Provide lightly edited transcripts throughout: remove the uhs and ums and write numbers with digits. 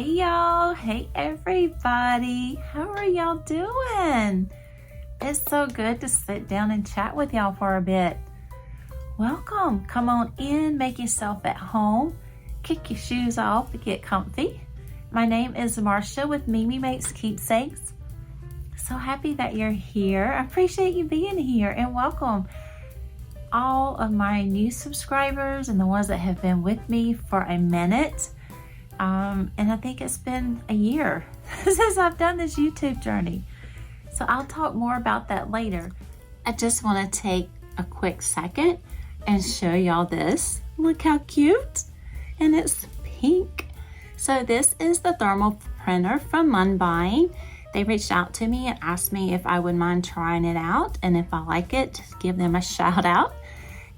Hey y'all, hey everybody, how are y'all doing? It's so good to sit down and chat with y'all for a bit. Welcome, come on in, make yourself at home, kick your shoes off and get comfy. My name is Marsha with Mimi Makes Keepsakes. So happy that you're here. I appreciate you being here and welcome all of my new subscribers and the ones that have been with me for a minute. And I think it's been a year since I've done this YouTube journey. So I'll talk more about that later. I just want to take a quick second and show y'all this. Look how cute. And it's pink. So this is the thermal printer from Munbyn. They reached out to me and asked me if I would mind trying it out. And if I like it, just give them a shout out.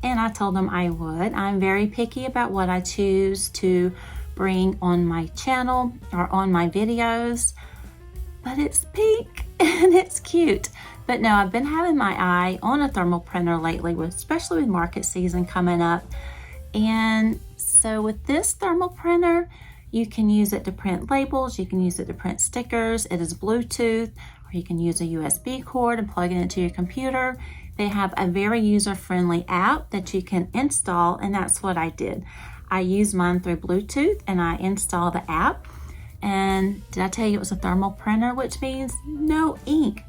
And I told them I would. I'm very picky about what I choose to bring on my channel or on my videos, but it's pink and it's cute. But no, I've been having my eye on a thermal printer lately, especially with market season coming up. And so with this thermal printer, you can use it to print labels, you can use it to print stickers. It is Bluetooth, or you can use a USB cord and plug it into your computer. They have a very user-friendly app that you can install, and that's what I did. I used mine through Bluetooth and I installed the app. And did I tell you it was a thermal printer, which means no ink,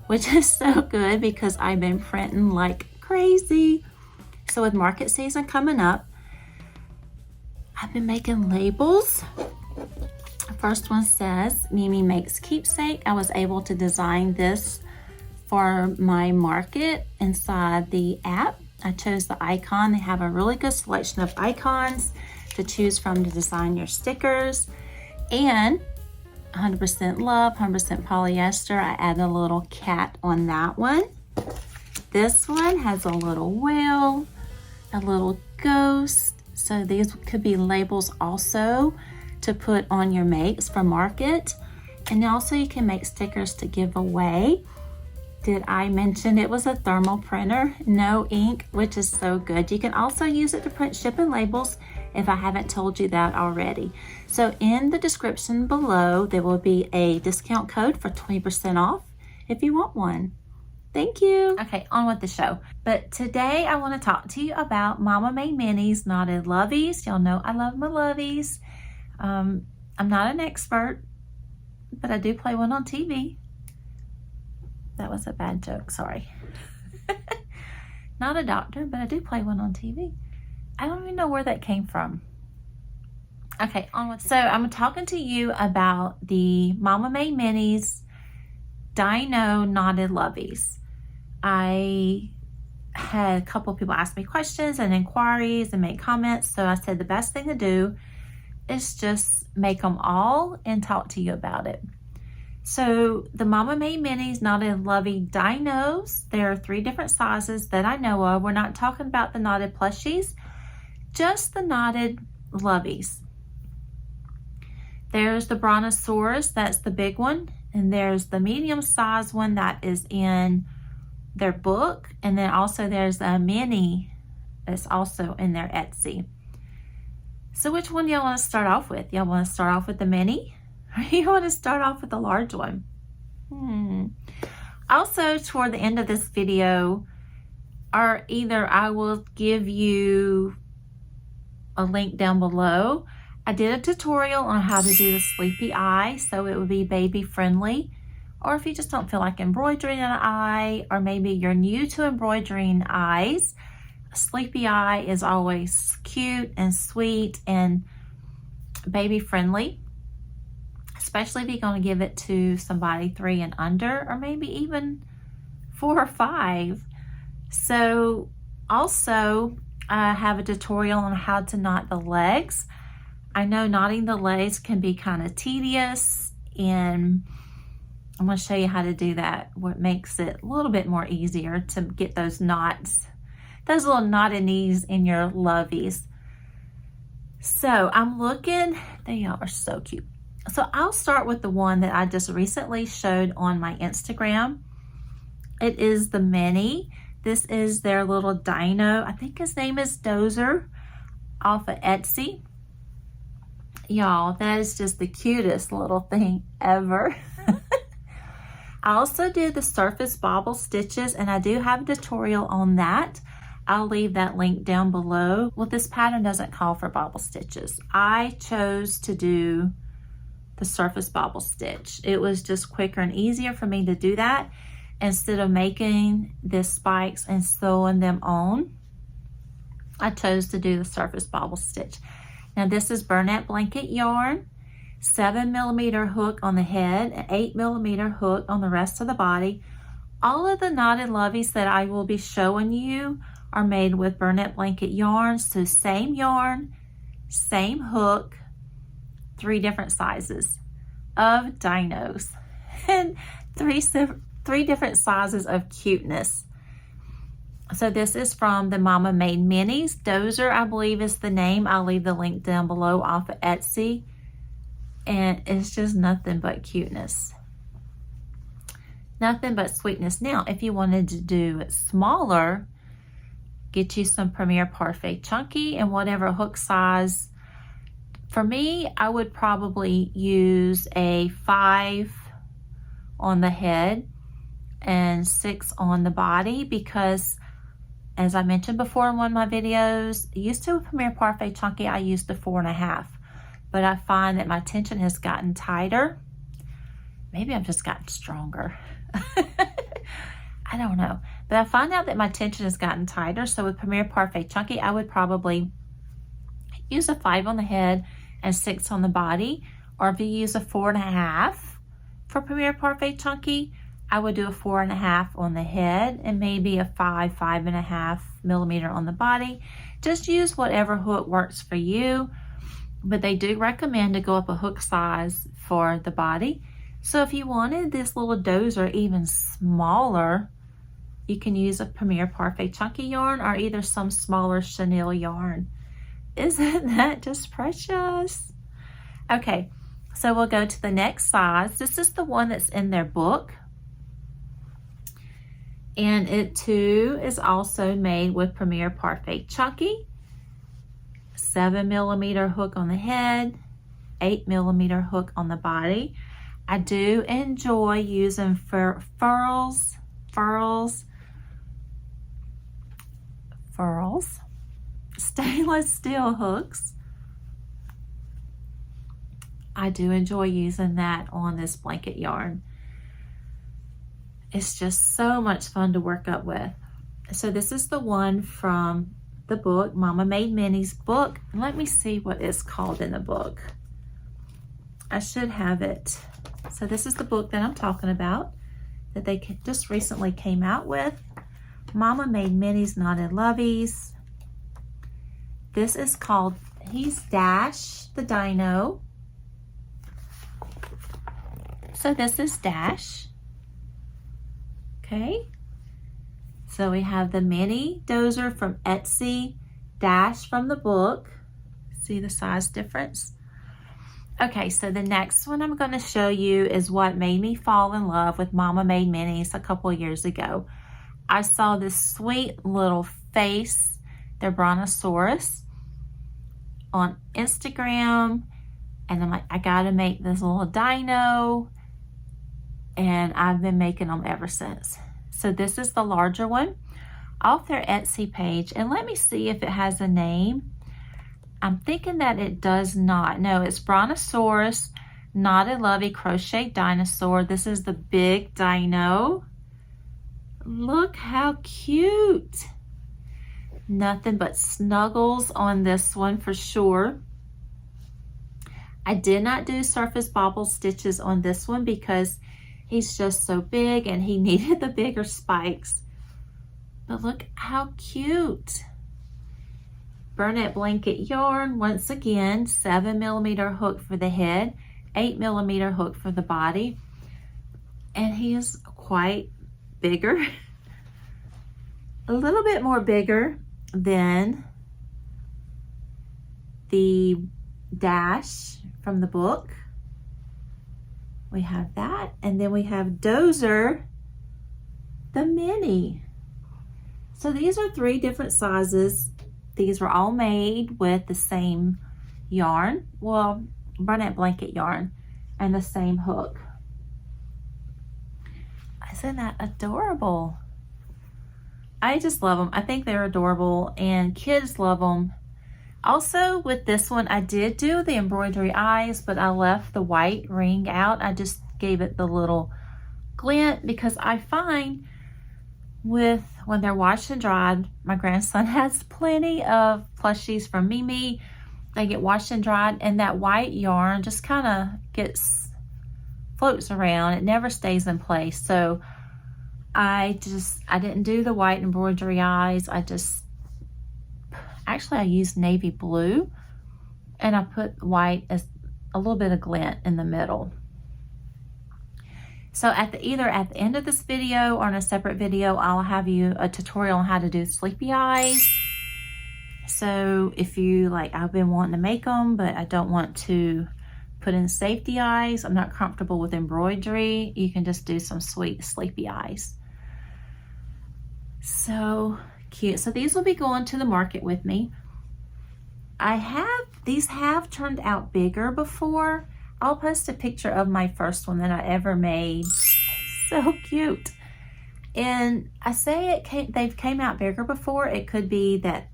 which is so good because I've been printing like crazy. So with market season coming up, I've been making labels. The first one says, Mimi Makes Keepsake. I was able to design this for my market inside the app. I chose the icon. They have a really good selection of icons to choose from to design your stickers. And 100% love, 100% polyester. I added a little cat on that one. This one has a little whale, a little ghost. So these could be labels also to put on your makes for market. And also you can make stickers to give away. Did I mention it was a thermal printer? No ink, which is so good. You can also use it to print shipping labels if I haven't told you that already. So in the description below, there will be a discount code for 20% off if you want one. Thank you. Okay, on with the show. But today I want to talk to you about Mama Made Minis Knotted Loveys. Y'all know I love my Loveys. I'm not an expert, but I do play one on TV. That was a bad joke, sorry. Not a doctor, but I do play one on TV. I don't even know where that came from. Okay, onward. So I'm talking to you about the Mama Made Minis Dino Knotted Loveys. I had a couple of people ask me questions and inquiries and make comments, so I said the best thing to do is just make them all and talk to you about it. So the Mama Made Minis Knotted Lovey Dinos, there are 3 different sizes that I know of. We're not talking about the knotted plushies, just the knotted Loveys. There's the Brontosaurus, that's the big one. And there's the medium size one that is in their book. And then also there's a mini that's also in their Etsy. So which one do y'all want to start off with? Y'all want to start off with the mini? Or you want to start off with the large one? Also, toward the end of this video, or either I will give you a link down below. I did a tutorial on how to do the sleepy eye, so it would be baby friendly. Or if you just don't feel like embroidering an eye, or maybe you're new to embroidering eyes, a sleepy eye is always cute and sweet and baby friendly. Especially if you're going to give it to somebody 3 and under, or maybe even 4 or 5. So also I have a tutorial on how to knot the legs. I know knotting the legs can be kind of tedious, and I'm going to show you how to do that, what makes it a little bit more easier to get those knots, those little knotted knees in your Loveys. So I'm looking, they are so cute. So I'll start with the one that I just recently showed on my Instagram. It is the mini. This is their little dino. I think his name is Dozer off of Etsy. Y'all, that is just the cutest little thing ever. I also do the surface bobble stitches, and I do have a tutorial on that. I'll leave that link down below. Well, this pattern doesn't call for bobble stitches. I chose to do the surface bobble stitch. It was just quicker and easier for me to do that instead of making the spikes and sewing them on. I chose to do the surface bobble stitch. Now this is Bernat blanket yarn, 7mm hook on the head, an 8mm hook on the rest of the body. All of the knotted loveys that I will be showing you are made with Bernat blanket yarn. So same yarn, same hook, 3 different sizes of dinos, and three different sizes of cuteness. So this is from the Mama Made Minis. Dozer, I believe, is the name. I'll leave the link down below off of Etsy. And it's just nothing but cuteness. Nothing but sweetness. Now, if you wanted to do it smaller, get you some Premier Parfait Chunky and whatever hook size. For me, I would probably use a 5 on the head and 6 on the body, because as I mentioned before in one of my videos, used to Premier Parfait Chunky, I used a 4.5, but I find that my tension has gotten tighter. Maybe I've just gotten stronger. I don't know, but I find out that my tension has gotten tighter. So with Premier Parfait Chunky, I would probably use a 5 on the head and 6 on the body. Or if you use a 4.5 for Premier Parfait Chunky, I would do a 4.5 on the head and maybe a 5.5mm on the body. Just use whatever hook works for you, but they do recommend to go up a hook size for the body. So if you wanted this little dozer even smaller, you can use a Premier Parfait Chunky yarn or either some smaller chenille yarn. Isn't that just precious? Okay, so we'll go to the next size. This is the one that's in their book. And it too is also made with Premier Parfait Chunky. 7mm hook on the head, 8mm hook on the body. I do enjoy using furls, stainless steel hooks. I do enjoy using that on this blanket yarn. It's just so much fun to work up with. So this is the one from the book, Mama Made Minis book. Let me see what it's called in the book. I should have it. So this is the book that I'm talking about that they just recently came out with. Mama Made Minis Knotted Loveys. This is called, he's Dash the Dino. So this is Dash. Okay, so we have the mini dozer from Etsy, Dash from the book. See the size difference? Okay, so the next one I'm going to show you is what made me fall in love with Mama Made Minis a couple of years ago. I saw this sweet little face, their brontosaurus, on Instagram, and I'm like, I gotta make this little dino. And I've been making them ever since. So this is the larger one off their Etsy page. And let me see if it has a name. I'm thinking that it does not. No, it's Brontosaurus Knotted Lovey Crochet Dinosaur. This is the big dino. Look how cute. Nothing but snuggles on this one for sure. I did not do surface bobble stitches on this one because he's just so big and he needed the bigger spikes. But look how cute. Bernat blanket yarn, once again, 7mm hook for the head, 8mm hook for the body. And he is quite bigger. A little bit more bigger than the Dash from the book. We have that, and then we have Dozer, the mini. So these are 3 different sizes. These were all made with the same yarn. Well, Bernat blanket yarn and the same hook. Isn't that adorable? I just love them. I think they're adorable and kids love them. Also with this one, I did do the embroidery eyes, but I left the white ring out. I just gave it the little glint because I find when they're washed and dried, my grandson has plenty of plushies from Mimi. They get washed and dried and that white yarn just kind of floats around. It never stays in place. So I didn't do the white embroidery eyes. Actually I used navy blue and I put white as a little bit of glint in the middle. So either at the end of this video or in a separate video, I'll have you a tutorial on how to do sleepy eyes. So if you I've been wanting to make them, but I don't want to put in safety eyes. I'm not comfortable with embroidery. You can just do some sweet sleepy eyes. So cute. So these will be going to the market with me. These have turned out bigger before. I'll post a picture of my first one that I ever made. So cute. And I say they've came out bigger before. It could be that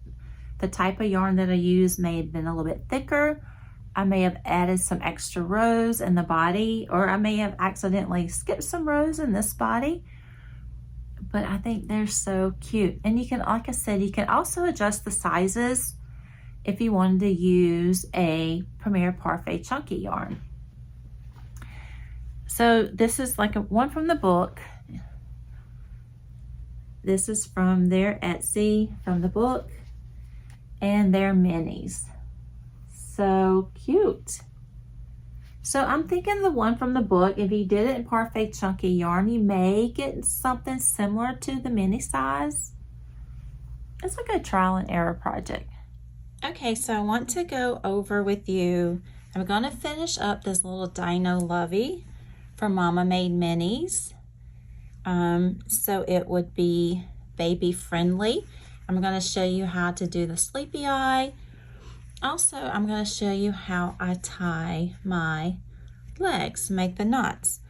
the type of yarn that I used may have been a little bit thicker. I may have added some extra rows in the body, or I may have accidentally skipped some rows in this body. But I think they're so cute. And you can, like I said, you can also adjust the sizes if you wanted to use a Premier Parfait chunky yarn. So this is one from the book. This is from their Etsy, from the book, and their minis. So cute. So I'm thinking the one from the book, if you did it in Parfait chunky yarn, you may get something similar to the mini size. It's a good trial and error project. Okay, so I want to go over with you. I'm going to finish up this little Dino Lovey for Mama Made Minis. So it would be baby friendly. I'm going to show you how to do the sleepy eye. Also, I'm going to show you how I tie my legs, make the knots.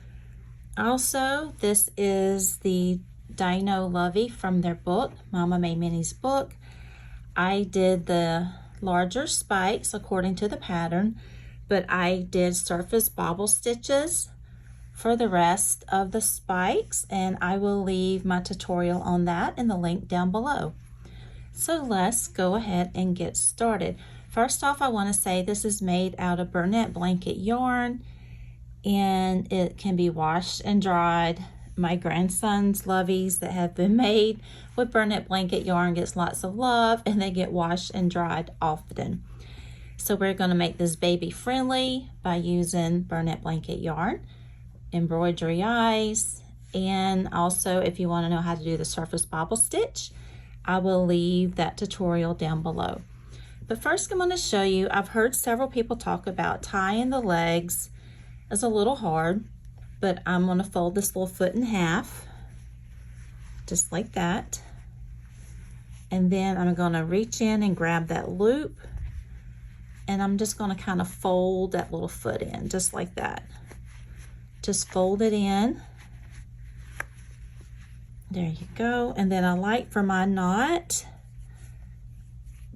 Also, this is the Dino Lovey from their book, Mama Made Minis book. I did the larger spikes according to the pattern, but I did surface bobble stitches for the rest of the spikes, and I will leave my tutorial on that in the link down below. So let's go ahead and get started. First off, I want to say this is made out of Bernat blanket yarn, and it can be washed and dried. My grandson's Loveys that have been made with Bernat blanket yarn gets lots of love, and they get washed and dried often. So we're going to make this baby friendly by using Bernat blanket yarn, embroidery eyes, and also if you want to know how to do the surface bobble stitch, I will leave that tutorial down below. But first I'm going to show you, I've heard several people talk about tying the legs is a little hard, but I'm going to fold this little foot in half, just like that. And then I'm going to reach in and grab that loop, and I'm just going to kind of fold that little foot in, just like that. Just fold it in. There you go. And then I like for my knot,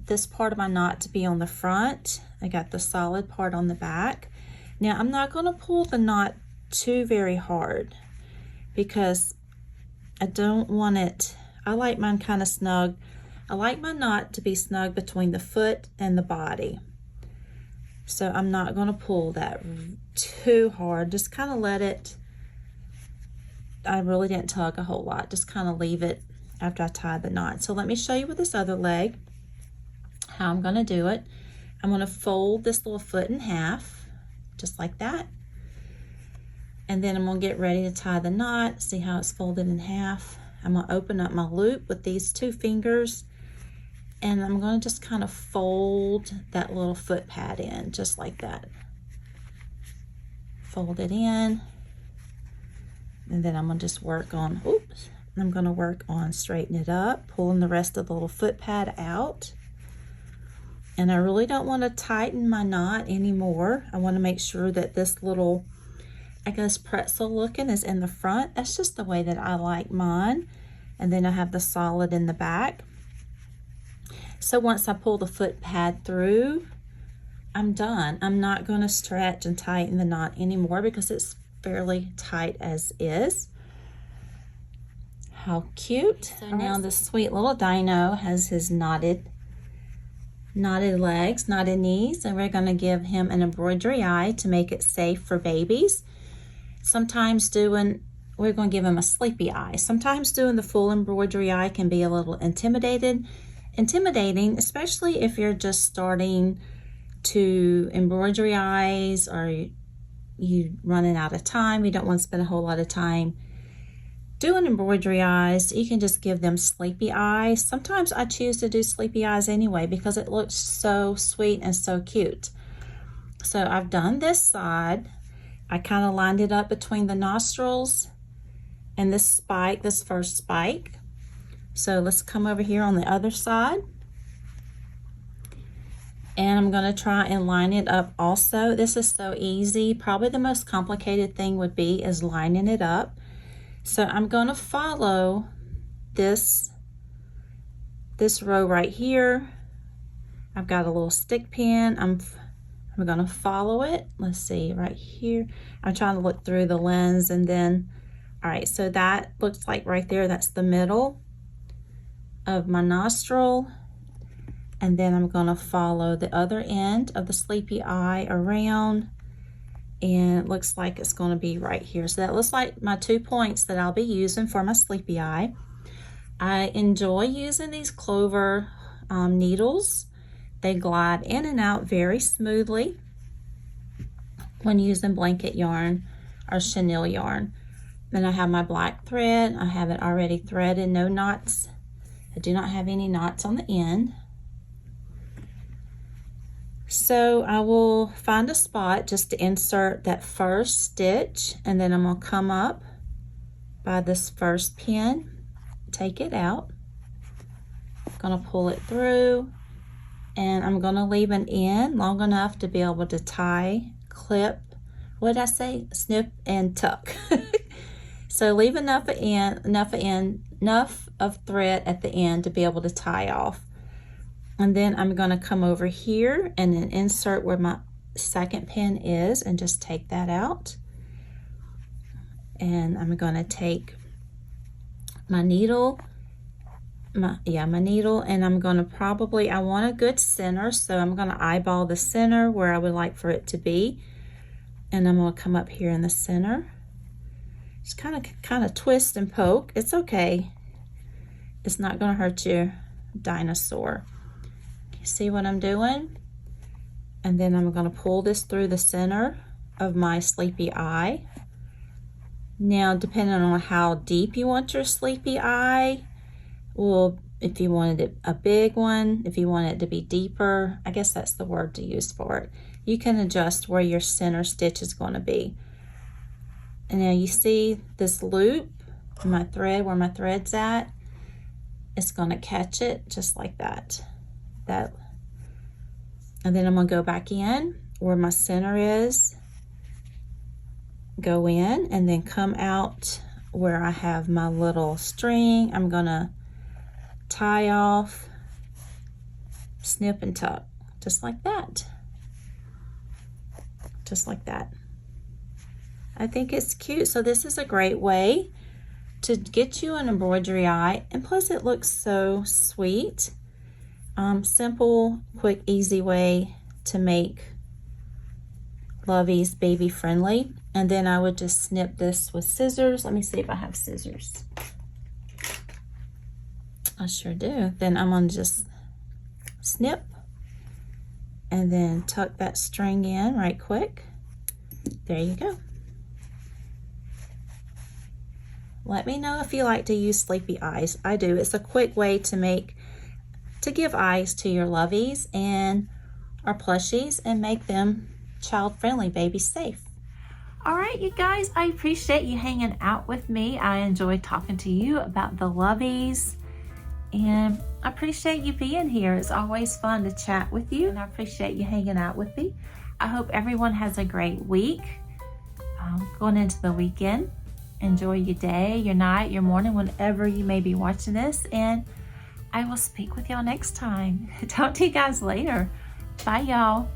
this part of my knot to be on the front. I got the solid part on the back. Now I'm not going to pull the knot too very hard because I don't want it, I like mine kind of snug. I like my knot to be snug between the foot and the body. So I'm not going to pull that too hard, just kind of let it, I really didn't tug a whole lot, just kind of leave it after I tie the knot. So let me show you with this other leg how I'm going to do it. I'm going to fold this little foot in half, just like that. And then I'm going to get ready to tie the knot. See how it's folded in half? I'm going to open up my loop with these two fingers, and I'm going to just kind of fold that little foot pad in, just like that. Fold it in, and then I'm going to just work on, oops, I'm going to work on straightening it up, pulling the rest of the little foot pad out. And I really don't want to tighten my knot anymore. I want to make sure that this little, I guess, pretzel looking is in the front. That's just the way that I like mine. And then I have the solid in the back. So once I pull the foot pad through, I'm done. I'm not going to stretch and tighten the knot anymore because it's fairly tight as is. How cute. So now this sweet little dino has his knotted legs, knotted knees, and we're going to give him an embroidery eye to make it safe for babies. Sometimes we're going to give him a sleepy eye. Sometimes doing the full embroidery eye can be a little intimidating, especially if you're just starting to embroidery eyes or you running out of time. You don't want to spend a whole lot of time doing embroidery eyes. You can just give them sleepy eyes. Sometimes I choose to do sleepy eyes anyway because it looks so sweet and so cute. So I've done this side. I kind of lined it up between the nostrils and this spike, this first spike. So let's come over here on the other side. And I'm going to try and line it up also. This is so easy. Probably the most complicated thing is lining it up. So I'm going to follow this row right here. I've got a little stick pin. I'm going to follow it. Let's see, right here. I'm trying to look through the lens and then, all right, so that looks like right there, that's the middle of my nostril. And then I'm going to follow the other end of the sleepy eye around. And it looks like it's going to be right here. So that looks like my 2 points that I'll be using for my sleepy eye. I enjoy using these clover needles. They glide in and out very smoothly when using blanket yarn or chenille yarn. Then I have my black thread. I have it already threaded, no knots. I do not have any knots on the end. So I will find a spot just to insert that first stitch, and then I'm going to come up by this first pin, take it out, I'm going to pull it through, and I'm going to leave an end long enough to be able to tie, clip, what did I say? Snip and tuck. So leave enough of thread at the end to be able to tie off. And then I'm going to come over here and then insert where my second pin is and just take that out. And I'm going to take my needle, my needle, and I'm going to I want a good center, so I'm going to eyeball the center where I would like for it to be. And I'm going to come up here in the center. Just kind of twist and poke. It's okay. It's not going to hurt your dinosaur. See what I'm doing? And then I'm going to pull this through the center of my sleepy eye. Now, depending on how deep you want your sleepy eye, well, if you wanted it a big one, if you want it to be deeper, I guess that's the word to use for it. You can adjust where your center stitch is going to be. And now you see this loop, my thread, where my thread's at, it's going to catch it just like that. And then I'm going to go back in where my center is, go in, and then come out where I have my little string. I'm going to tie off, snip and tuck, just like that. Just like that. I think it's cute. So this is a great way to get you an embroidery eye, and plus it looks so sweet. Simple, quick, easy way to make Loveys baby friendly. And then I would just snip this with scissors. Let me see if I have scissors. I sure do. Then I'm going to just snip and then tuck that string in right quick. There you go. Let me know if you like to use sleepy eyes. I do. It's a quick way to give eyes to your Loveys and our plushies and make them child-friendly, baby safe. All right, you guys, I appreciate you hanging out with me. I enjoy talking to you about the Loveys And I appreciate you being here. It's always fun to chat with you, and I appreciate you hanging out with me. I hope everyone has a great week. Going into the weekend. Enjoy your day, your night, your morning, whenever you may be watching this. And I will speak with y'all next time. Talk to you guys later. Bye, y'all.